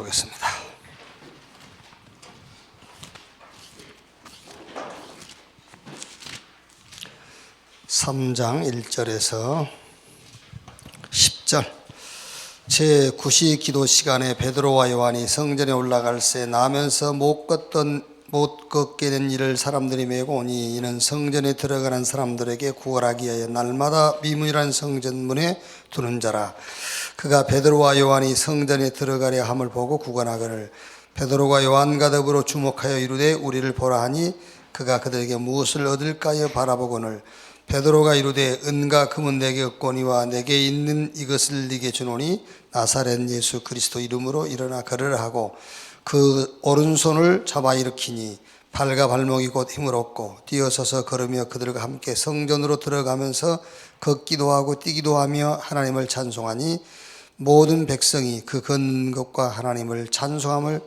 기도하겠습니다. (3장) 1절에서 10절. 제9시 기도 시간에 베드로와 요한이 성전에 올라갈새 나면서 못 걷게 된 이를 사람들이 메고 오니 이는 성전에 들어가는 사람들에게 구걸하기 위하여 날마다 미문이라는 성전문에 두는 자라. 그가 베드로와 요한이 성전에 들어가려 함을 보고 구걸하거늘 베드로가 요한과 더불어 주목하여 이르되 우리를 보라 하니 그가 그들에게 무엇을 얻을까 하여 바라보거늘 베드로가 이르되 은과 금은 내게 없거니와 내게 있는 이것을 네게 주노니 나사렛 예수 그리스도 이름으로 일어나 걸으라 하고 그 오른손을 잡아 일으키니 발과 발목이 곧 힘을 얻고 뛰어서서 걸으며 그들과 함께 성전으로 들어가면서 걷기도 하고 뛰기도 하며 하나님을 찬송하니 모든 백성이 그 걷는 것과 하나님을 찬송함을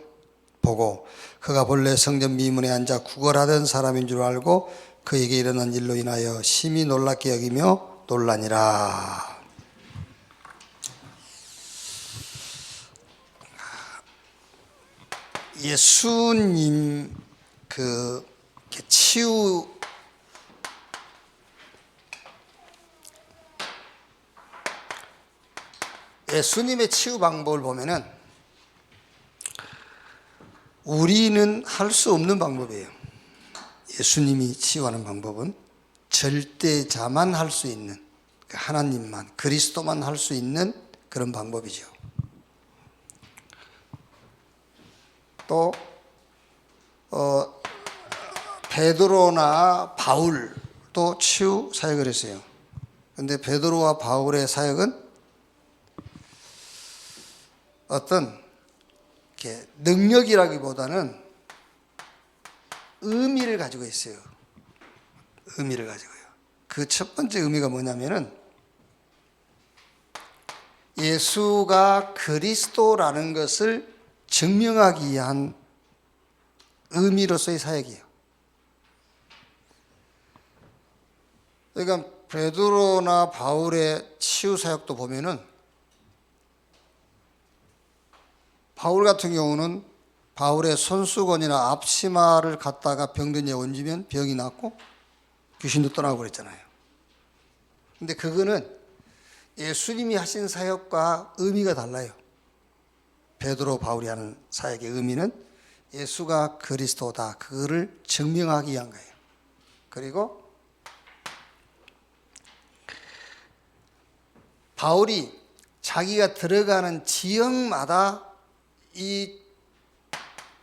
보고 그가 본래 성전 미문에 앉아 구걸하던 사람인 줄 알고 그에게 일어난 일로 인하여 심히 놀랍게 여기며 놀라니라. 예수님 치유 예수님의 치유 방법을 보면은 우리는 할 수 없는 방법이에요. 예수님이 치유하는 방법은 절대자만 할 수 있는, 하나님만, 그리스도만 할 수 있는 그런 방법이죠. 또 베드로나 바울도 치유 사역을 했어요. 그런데 베드로와 바울의 사역은 어떤 능력이라기보다는 의미를 가지고 있어요. 의미를 가지고요. 그 첫 번째 의미가 뭐냐면은 예수가 그리스도라는 것을 증명하기 위한 의미로서의 사역이에요. 그러니까 베드로나 바울의 치유 사역도 보면은 바울 같은 경우는 바울의 손수건이나 앞치마를 갖다가 병든 자 얹으면 병이 낫고 귀신도 떠나고 그랬잖아요. 근데 그거는 예수님이 하신 사역과 의미가 달라요. 베드로, 바울이 하는 사역의 의미는 예수가 그리스도다, 그거를 증명하기 위한 거예요. 그리고 바울이 자기가 들어가는 지역마다 이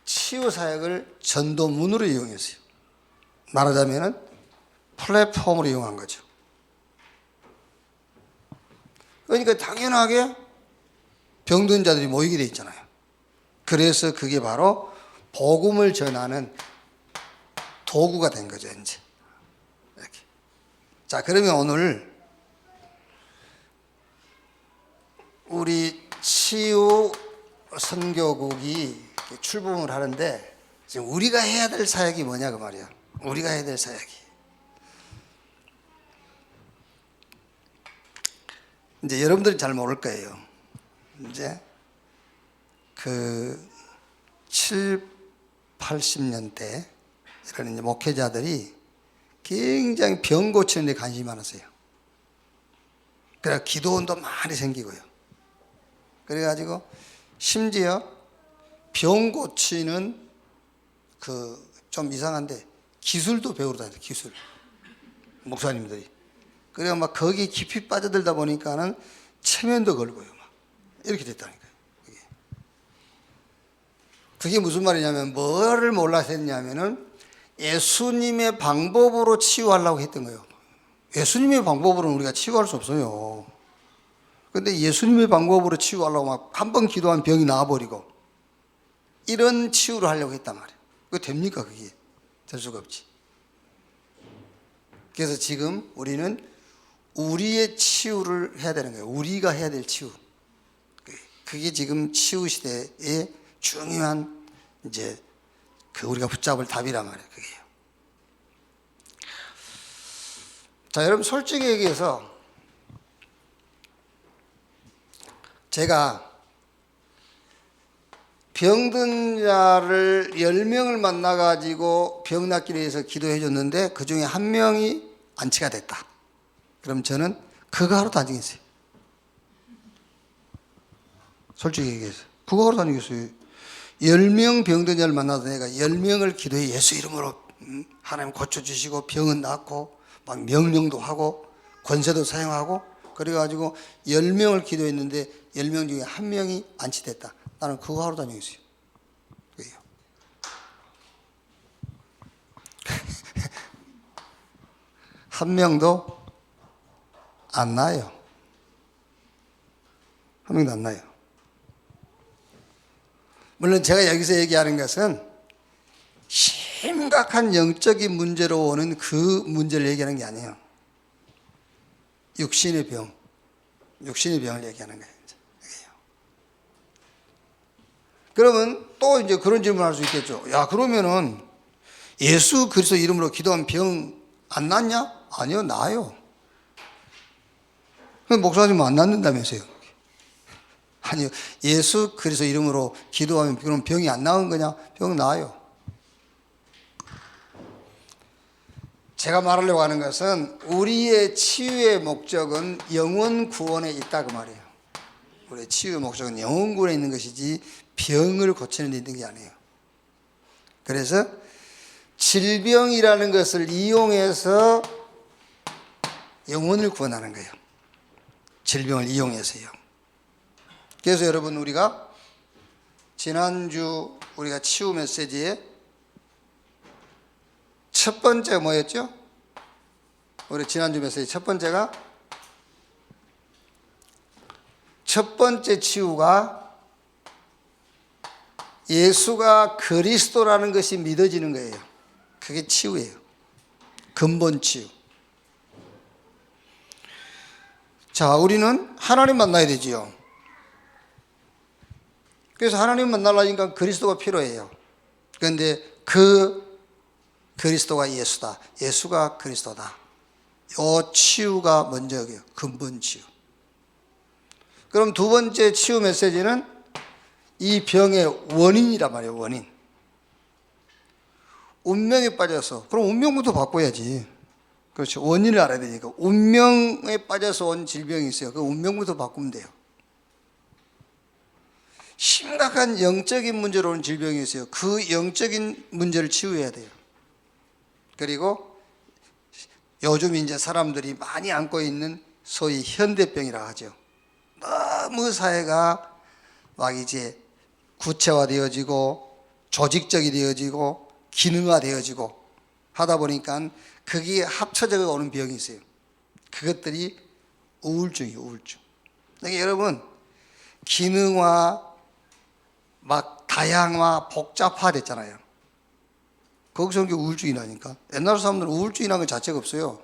치유 사역을 전도문으로 이용했어요. 말하자면은 플랫폼으로 이용한 거죠. 그러니까 당연하게 병든 자들이 모이게 돼 있잖아요. 그래서 그게 바로 복음을 전하는 도구가 된 거죠, 이제. 이렇게. 자, 그러면 오늘 우리 치유 선교국이 출범을 하는데 지금 우리가 해야 될 사역이 뭐냐 그 말이야. 우리가 해야 될 사역이 이제 여러분들이 잘 모를 거예요. 이제 그 7, 80년대 이런 이제 목회자들이 굉장히 병 고치는 데 관심이 많았어요. 그래서 기도원도 많이 생기고요. 그래가지고 심지어 병 고치는 좀 이상한데 기술도 배우러 다녀요. 기술. 목사님들이. 그래서 막 거기 깊이 빠져들다 보니까는 체면도 걸고요. 막 이렇게 됐다니까요. 그게 무슨 말이냐면 뭐를 몰라서 했냐면은 예수님의 방법으로 치유하려고 했던 거예요. 예수님의 방법으로는 우리가 치유할 수 없어요. 근데 예수님의 방법으로 치유하려고 막 한 번 기도한 병이 나아버리고 이런 치유를 하려고 했단 말이에요. 그거 됩니까? 그게 될 수가 없지. 그래서 지금 우리는 우리의 치유를 해야 되는 거예요. 우리가 해야 될 치유. 그게 지금 치유 시대의 중요한 이제 우리가 붙잡을 답이란 말이에요. 그게요. 자, 여러분 솔직히 얘기해서 제가 병든 자를 10명을 만나가지고 병 낫기를 위해서 기도해 줬는데 그 중에 한 명이 안치가 됐다. 그럼 저는 그거 하러 다니겠어요. 솔직히 얘기해서. 그거 하러 다니겠어요. 10명 병든 자를 만나서 내가 10명을 기도해 예수 이름으로 하나님 고쳐주시고 병은 낫고 막 명령도 하고 권세도 사용하고 그래가지고 10명을 기도했는데 10명 중에 한 명이 안치됐다. 나는 그거 하러 다니겠어요. 왜요? 한 명도 안 나요. 한 명도 안 나요. 물론 제가 여기서 얘기하는 것은 심각한 영적인 문제로 오는 그 문제를 얘기하는 게 아니에요. 육신의 병, 육신의 병을 얘기하는 거예요. 그러면 또 이제 그런 질문을 할 수 있겠죠. 야, 그러면은 예수 그리스도 이름으로 기도한 병 안 낫냐? 아니요, 나아요. 목사님은 안 낫는다면서요. 아니요, 예수 그리스도 이름으로 기도하면 그럼 병이 안 나은 거냐? 병 나아요. 제가 말하려고 하는 것은 우리의 치유의 목적은 영혼 구원에 있다 그 말이에요. 우리의 치유의 목적은 영혼 구원에 있는 것이지 병을 고치는 데 있는 게 아니에요. 그래서 질병이라는 것을 이용해서 영혼을 구원하는 거예요. 질병을 이용해서요. 그래서 여러분 우리가 지난주 우리가 치유 메시지에 첫 번째 뭐였죠? 우리 지난주 메시지 첫 번째가 첫 번째 치유가 예수가 그리스도라는 것이 믿어지는 거예요. 그게 치유예요. 근본 치유. 자, 우리는 하나님 만나야 되지요. 그래서 하나님 만나려니까 그리스도가 필요해요. 그런데 그 그리스도가 예수다. 예수가 그리스도다. 이 치유가 먼저예요. 근본 치유. 그럼 두 번째 치유 메시지는 이 병의 원인이란 말이에요. 원인. 운명에 빠져서, 그럼 운명부터 바꿔야지. 그렇죠. 원인을 알아야 되니까. 운명에 빠져서 온 질병이 있어요. 그 운명부터 바꾸면 돼요. 심각한 영적인 문제로 온 질병이 있어요. 그 영적인 문제를 치유해야 돼요. 그리고 요즘 이제 사람들이 많이 안고 있는 소위 현대병이라 하죠. 너무 사회가 막 이제 구체화되어지고 조직적이 되어지고 기능화되어지고 하다 보니까 거기에 합쳐져 오는 병이 있어요. 그것들이 우울증이에요. 우울증. 그러니까 여러분 기능화 막 다양화 복잡화됐잖아요. 거기서 온 게 우울증이라니까. 옛날 사람들은 우울증이라는 것 자체가 없어요.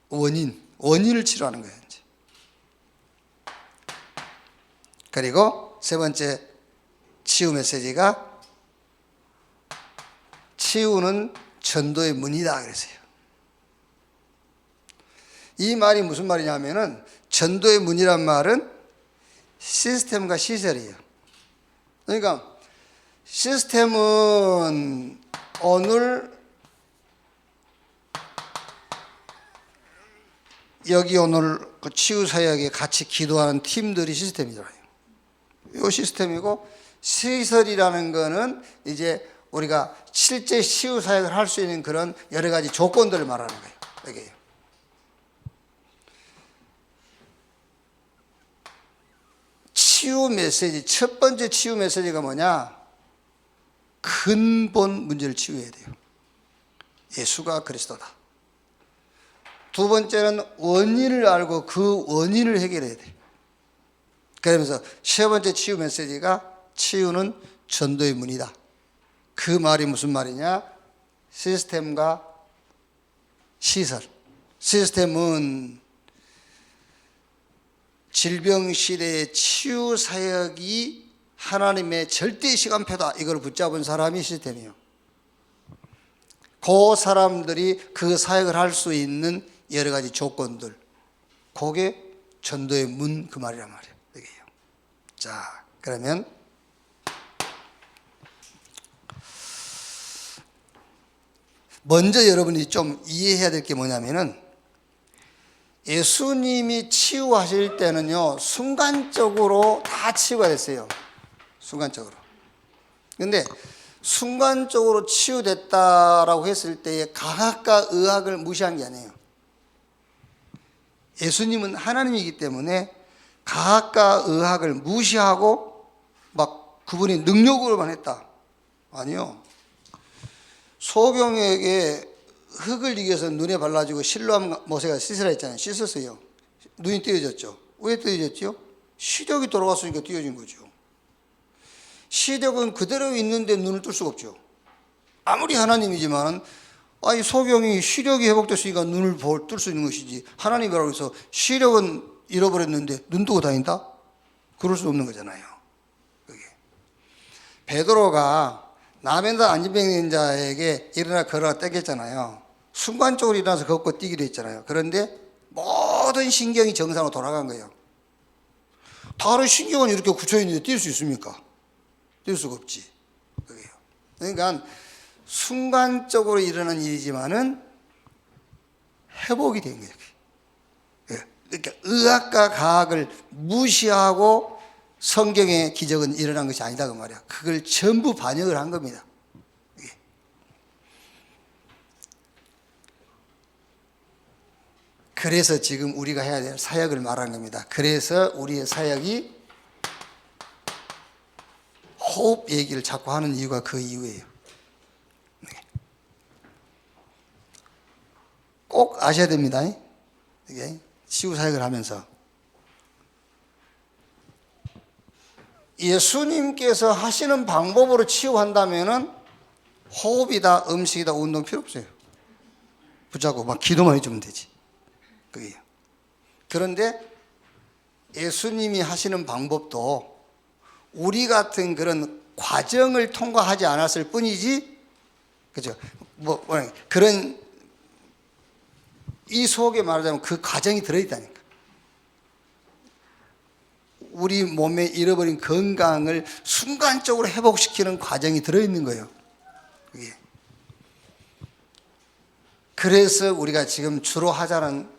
원인을 치료하는 거예요. 이제. 그리고 세 번째 치유 메시지가 치유는 전도의 문이다 그랬어요. 이 말이 무슨 말이냐면은 전도의 문이란 말은 시스템과 시설이에요. 그러니까 시스템은 오늘 여기 오늘 그 치유사역에 같이 기도하는 팀들이 시스템이잖아요. 이 시스템이고 시설이라는 거는 이제 우리가 실제 치유사역을 할 수 있는 그런 여러 가지 조건들을 말하는 거예요. 여기에요. 치유 메시지, 첫 번째 치유 메시지가 뭐냐? 근본 문제를 치유해야 돼요. 예수가 그리스도다. 두 번째는 원인을 알고 그 원인을 해결해야 돼요. 그러면서 세 번째 치유 메시지가 치유는 전도의 문이다. 그 말이 무슨 말이냐? 시스템과 시설. 시스템은 질병 시대의 치유 사역이 하나님의 절대 시간표다. 이걸 붙잡은 사람이 시스템이에요. 그 사람들이 그 사역을 할 수 있는 여러 가지 조건들. 그게 전도의 문 그 말이란 말이에요. 여기에요. 자, 그러면 먼저 여러분이 좀 이해해야 될 게 뭐냐면은, 예수님이 치유하실 때는요, 순간적으로 다 치유가 됐어요. 순간적으로. 근데 순간적으로 치유됐다라고 했을 때에 과학과 의학을 무시한 게 아니에요. 예수님은 하나님이기 때문에 과학과 의학을 무시하고 막 그분이 능력으로만 했다. 아니요. 소경에게 흙을 이겨서 눈에 발라주고 실로암 모세가 씻으라 했잖아요. 씻었어요. 눈이 띄어졌죠. 왜 띄어졌죠? 시력이 돌아갔으니까 띄어진 거죠. 시력은 그대로 있는데 눈을 뜰 수가 없죠. 아무리 하나님이지만, 아니 소경이 시력이 회복됐으니까 눈을 뜰 수 있는 것이지, 하나님이라고 해서 시력은 잃어버렸는데 눈 뜨고 다닌다? 그럴 수 없는 거잖아요. 그게. 베드로가 나면다 안진병인 자에게 일어나 걸어가 떼겠잖아요. 순간적으로 일어나서 걷고 뛰기도 했잖아요. 그런데 모든 신경이 정상으로 돌아간 거예요. 다른 신경은 이렇게 굳혀있는데 뛸 수 있습니까? 뛸 수가 없지. 그게요. 그러니까 순간적으로 일어난 일이지만은 회복이 된 거예요. 그러니까 의학과 과학을 무시하고 성경의 기적은 일어난 것이 아니다 그 말이야. 그걸 전부 반영을 한 겁니다. 그래서 지금 우리가 해야 될 사역을 말한 겁니다. 그래서 우리의 사역이 호흡 얘기를 자꾸 하는 이유가 그 이유예요. 꼭 아셔야 됩니다. 이게 치유 사역을 하면서 예수님께서 하시는 방법으로 치유한다면은 호흡이다, 음식이다, 운동 필요 없어요. 붙잡고 막 기도만 해주면 되지. 그게요. 그런데 예수님이 하시는 방법도 우리 같은 그런 과정을 통과하지 않았을 뿐이지, 그죠? 그런 이 속에 말하자면 그 과정이 들어있다니까. 우리 몸에 잃어버린 건강을 순간적으로 회복시키는 과정이 들어있는 거예요. 그게. 그래서 우리가 지금 주로 하자는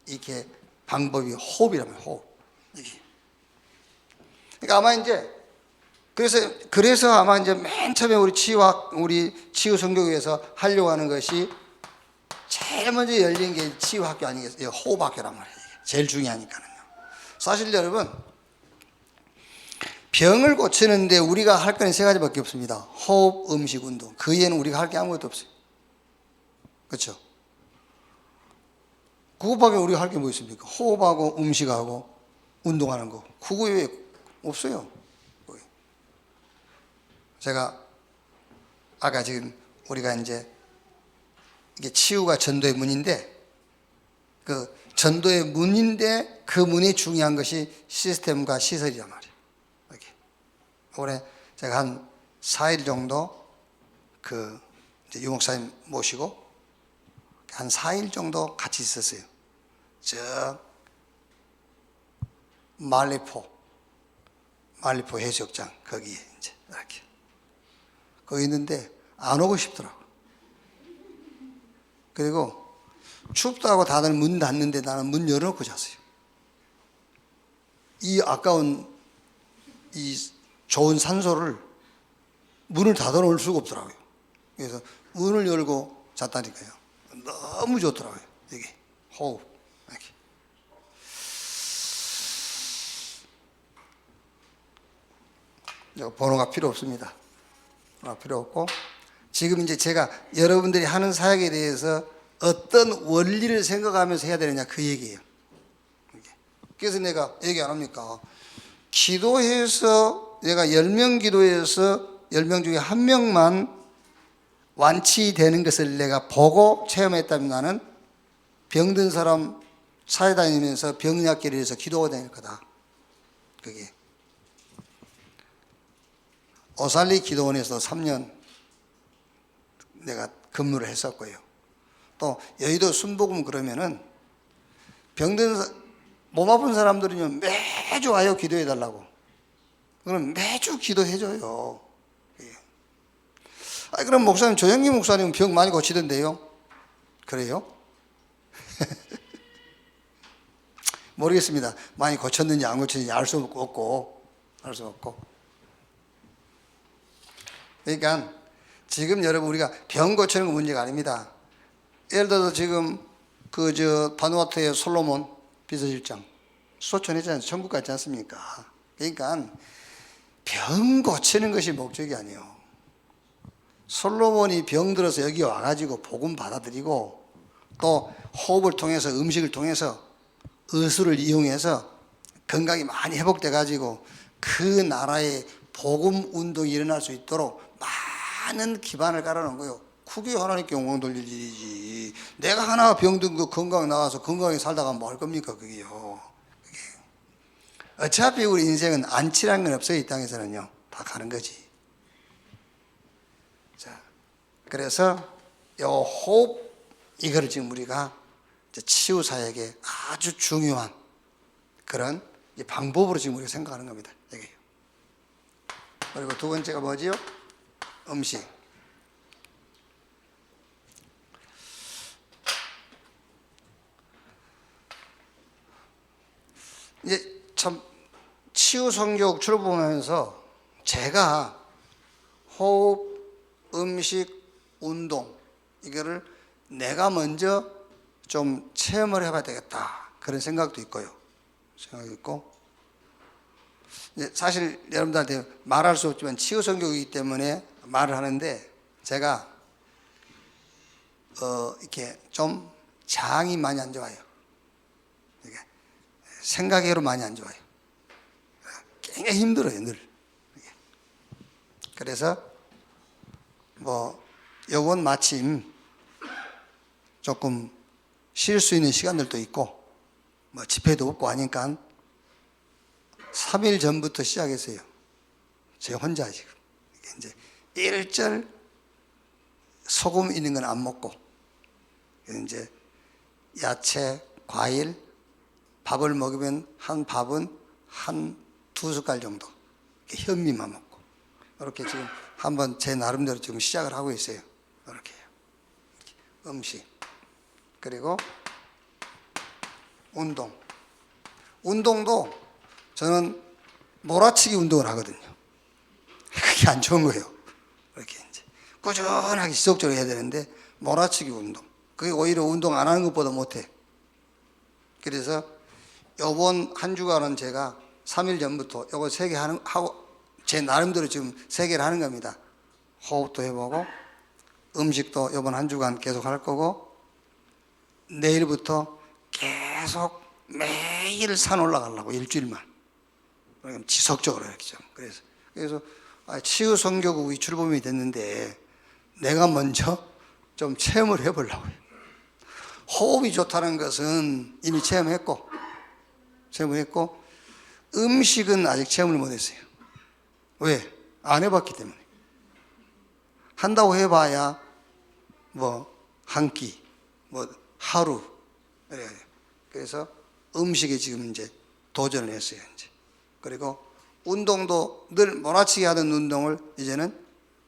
이렇게 방법이 호흡이라면 호흡. 그러니까 아마 이제 그래서 아마 이제 맨 처음에 우리 치유 성교회에서 하려고 하는 것이 제일 먼저 열린 게 치유학교 아니겠어요? 호흡학교란 말이에요. 제일 중요하니까는요. 사실 여러분, 병을 고치는데 우리가 할 거는 세 가지밖에 없습니다. 호흡, 음식, 운동. 그 외에는 우리가 할 게 아무것도 없어요. 그렇죠? 그것밖에 우리가 할 게 뭐 있습니까? 호흡하고 음식하고 운동하는 거. 그거 외에 없어요. 제가 아까 지금 우리가 이제 이게 치유가 전도의 문인데, 그 전도의 문인데 그 문이 중요한 것이 시스템과 시설이란 말이에요. 이렇게. 올해 제가 한 4일 정도 그 이제 유목사님 모시고 한 4일 정도 같이 있었어요. 저 말리포 해수욕장 거기에 이제 이렇게 거기 있는데 안 오고 싶더라고. 그리고 춥다고 다들 문 닫는데 나는 문 열어놓고 잤어요. 이 아까운 이 좋은 산소를 문을 닫아놓을 수가 없더라고요. 그래서 문을 열고 잤다니까요. 너무 좋더라고요. 이게 호흡 이렇게. 번호가 필요 없습니다. 필요 없고, 지금 이제 제가 여러분들이 하는 사역에 대해서 어떤 원리를 생각하면서 해야 되느냐 그 얘기예요. 그래서 내가 얘기 안 합니까? 기도해서 내가 10명 기도해서 10명 중에 1명만 완치되는 것을 내가 보고 체험했다면 나는 병든 사람 찾아다니면서 병약기를 해서 기도가 다닐 거다. 그게. 오살리 기도원에서 3년 내가 근무를 했었고요. 또 여의도 순복음 그러면은 병든 몸 아픈 사람들은요, 매주 와요, 기도해 달라고. 그럼 매주 기도해줘요. 예. 그럼 목사님, 조영기 목사님은 병 많이 고치던데요? 그래요? 모르겠습니다. 많이 고쳤는지 안 고쳤는지 알 수 없고. 그러니까 지금 여러분 우리가 병 고치는 건 문제가 아닙니다. 예를 들어서 지금 바누아투의 솔로몬 비서실장 소천했잖아요. 천국 갔지 않습니까? 그러니까 병 고치는 것이 목적이 아니에요. 솔로몬이 병들어서 여기 와가지고 복음 받아들이고 또 호흡을 통해서 음식을 통해서 의술을 이용해서 건강이 많이 회복돼 가지고 그 나라에 복음 운동이 일어날 수 있도록 많은 기반을 깔아놓은 거예요. 그게 하나님께 영광 돌릴 일이지. 내가 하나 병든 거 건강 나와서 건강하게 살다가 뭐 할 겁니까 그게요. 어차피 우리 인생은 안치라는 건 없어요. 이 땅에서는요. 다 가는 거지. 자, 그래서 요 호흡 이거를 지금 우리가 치유 사역의 아주 중요한 그런 방법으로 지금 우리가 생각하는 겁니다. 여기요. 그리고 두 번째가 뭐지요? 음식. 이제 참 치유 성경 출범하면서 제가 호흡, 음식, 운동 이거를 내가 먼저 좀 체험을 해봐야 되겠다 그런 생각도 있고요. 사실 여러분들한테 말할 수 없지만 치유 성경이기 때문에 말을 하는데 제가 이렇게 좀 장이 많이 안 좋아요. 생각외로 많이 안 좋아요. 굉장히 힘들어요, 늘. 그래서 요건 마침 조금 쉴 수 있는 시간들도 있고 집회도 없고 하니까 3일 전부터 시작했어요. 제 혼자 지금 이제 일절 소금 있는 건 안 먹고 이제 야채, 과일, 밥을 먹으면 한 밥은 한 2숟갈 정도 현미만 먹고 이렇게 지금 한번 제 나름대로 지금 시작을 하고 있어요. 이렇게 음식 그리고 운동도 저는 몰아치기 운동을 하거든요. 그게 안 좋은 거예요. 이렇게 이제 꾸준하게 지속적으로 해야 되는데 몰아치기 운동 그게 오히려 운동 안 하는 것보다 못해. 그래서 요번 한 주간은 제가 3일 전부터 요거 3개 하고 제 나름대로 지금 3개를 하는 겁니다. 호흡도 해보고 음식도 요번 한 주간 계속 할 거고 내일부터 계속 매일 산 올라가려고 일주일만 지속적으로 이렇게 좀 그래서 치유 선교국이 출범이 됐는데 내가 먼저 좀 체험을 해보려고요. 호흡이 좋다는 것은 이미 체험했고 음식은 아직 체험을 못했어요. 왜? 안 해봤기 때문에. 한다고 해봐야 한 끼, 하루. 그래서 음식에 지금 이제 도전을 했어요. 이제. 그리고 운동도 늘 몰아치기 하던 운동을 이제는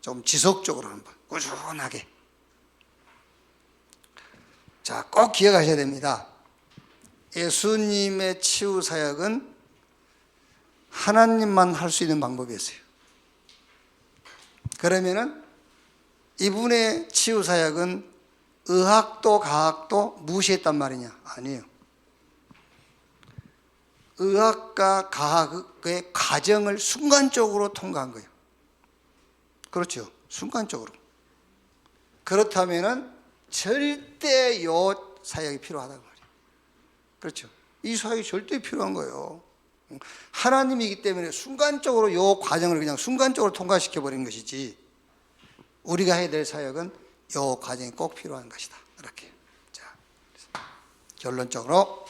좀 지속적으로 한번 꾸준하게. 자, 꼭 기억하셔야 됩니다. 예수님의 치유 사역은 하나님만 할 수 있는 방법이었어요. 그러면은 이분의 치유 사역은 의학도 과학도 무시했단 말이냐? 아니에요. 의학과 과학의 과정을 순간적으로 통과한 거예요. 그렇죠. 순간적으로. 그렇다면은 절대 요 사역이 필요하다고 말이에요. 그렇죠. 이 사역이 절대 필요한 거예요. 하나님이기 때문에 순간적으로 요 과정을 그냥 순간적으로 통과시켜 버린 것이지 우리가 해야 될 사역은 요 과정이 꼭 필요한 것이다. 이렇게. 자, 결론적으로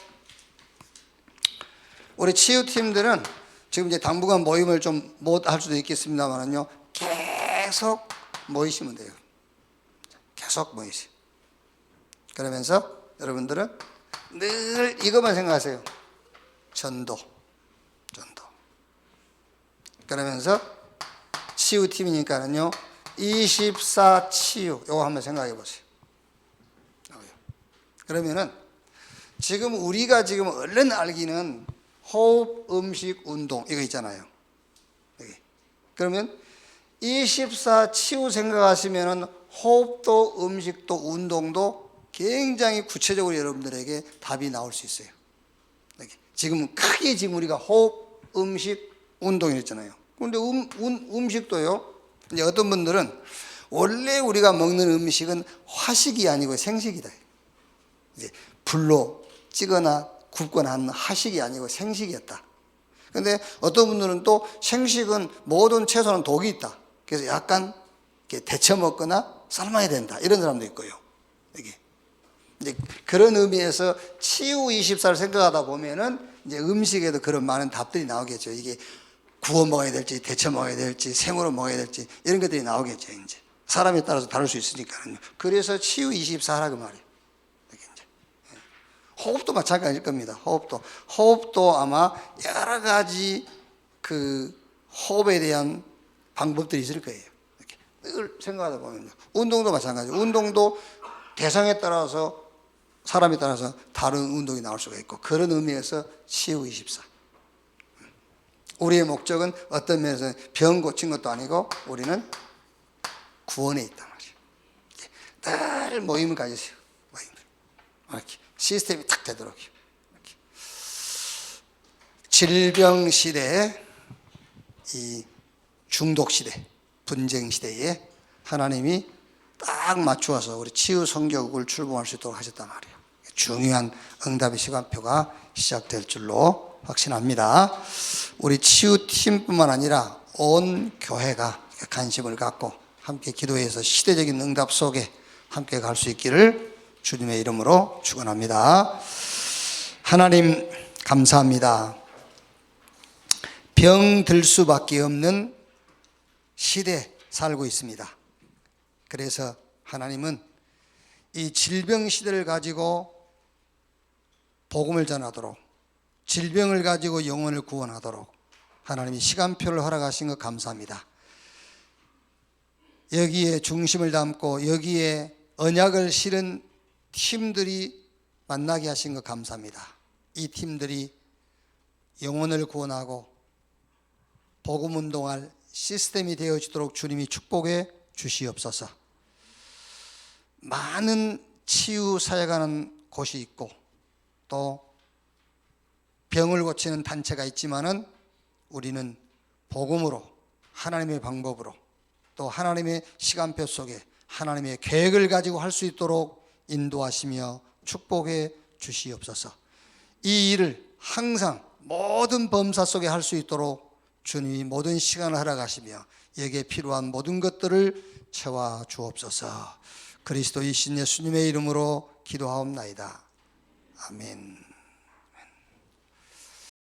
우리 치유팀들은 지금 이제 당분간 모임을 좀 못 할 수도 있겠습니다만은요, 계속 모이시면 돼요. 계속 모이세요. 그러면서 여러분들은 늘 이것만 생각하세요. 전도. 그러면서 치유팀이니까는요 24 치유 요거 한번 생각해 보세요. 그러면은 지금 우리가 지금 얼른 알기는 호흡, 음식, 운동 이거 있잖아요. 여기. 그러면 24 치유 생각하시면은 호흡도 음식도 운동도 굉장히 구체적으로 여러분들에게 답이 나올 수 있어요. 여기. 지금 크게 지금 우리가 호흡, 음식, 운동 이랬잖아요. 그런데 음식도요. 이제 어떤 분들은 원래 우리가 먹는 음식은 화식이 아니고 생식이다. 이제 불로 찌거나 굽거나 하는 화식이 아니고 생식이었다. 그런데 어떤 분들은 또 생식은 모든 채소는 독이 있다. 그래서 약간 데쳐 먹거나 삶아야 된다. 이런 사람도 있고요. 이게 이제 그런 의미에서 치유 24를 생각하다 보면은 이제 음식에도 그런 많은 답들이 나오겠죠. 이게 구워 먹어야 될지, 데쳐 먹어야 될지, 생으로 먹어야 될지 이런 것들이 나오겠죠. 이제 사람에 따라서 다를 수 있으니까요. 그래서 치유 24라고 말이에요. 호흡도 마찬가지일 겁니다. 호흡도 아마 여러 가지 그 호흡에 대한 방법들이 있을 거예요. 이렇게 늘 생각하다 보면 운동도 마찬가지예요. 운동도 대상에 따라서 사람에 따라서 다른 운동이 나올 수가 있고 그런 의미에서 치유 24. 우리의 목적은 어떤 면에서 병 고친 것도 아니고 우리는 구원에 있단 말이에요. 늘 모임을 가지세요. 이렇게 시스템이 탁 되도록. 이렇게. 질병 시대, 이 중독 시대, 분쟁 시대에 하나님이 딱 맞추어서 우리 치유 성교국을 출범할 수 있도록 하셨단 말이에요. 중요한 응답의 시간표가 시작될 줄로 확신합니다. 우리 치유팀뿐만 아니라 온 교회가 관심을 갖고 함께 기도해서 시대적인 응답 속에 함께 갈 수 있기를 주님의 이름으로 축원합니다. 하나님 감사합니다. 병들 수밖에 없는 시대 살고 있습니다. 그래서 하나님은 이 질병 시대를 가지고 복음을 전하도록, 질병을 가지고 영혼을 구원하도록 하나님이 시간표를 허락하신 것 감사합니다. 여기에 중심을 담고 여기에 언약을 실은 팀들이 만나게 하신 것 감사합니다. 이 팀들이 영혼을 구원하고 복음 운동할 시스템이 되어지도록 주님이 축복해 주시옵소서. 많은 치유 사역하는 곳이 있고 또 병을 고치는 단체가 있지만은 우리는 복음으로 하나님의 방법으로 또 하나님의 시간표 속에 하나님의 계획을 가지고 할 수 있도록 인도하시며 축복해 주시옵소서. 이 일을 항상 모든 범사 속에 할 수 있도록 주님이 모든 시간을 허락하시며 여기에 필요한 모든 것들을 채워 주옵소서. 그리스도이신 예수님의 이름으로 기도하옵나이다. 아멘.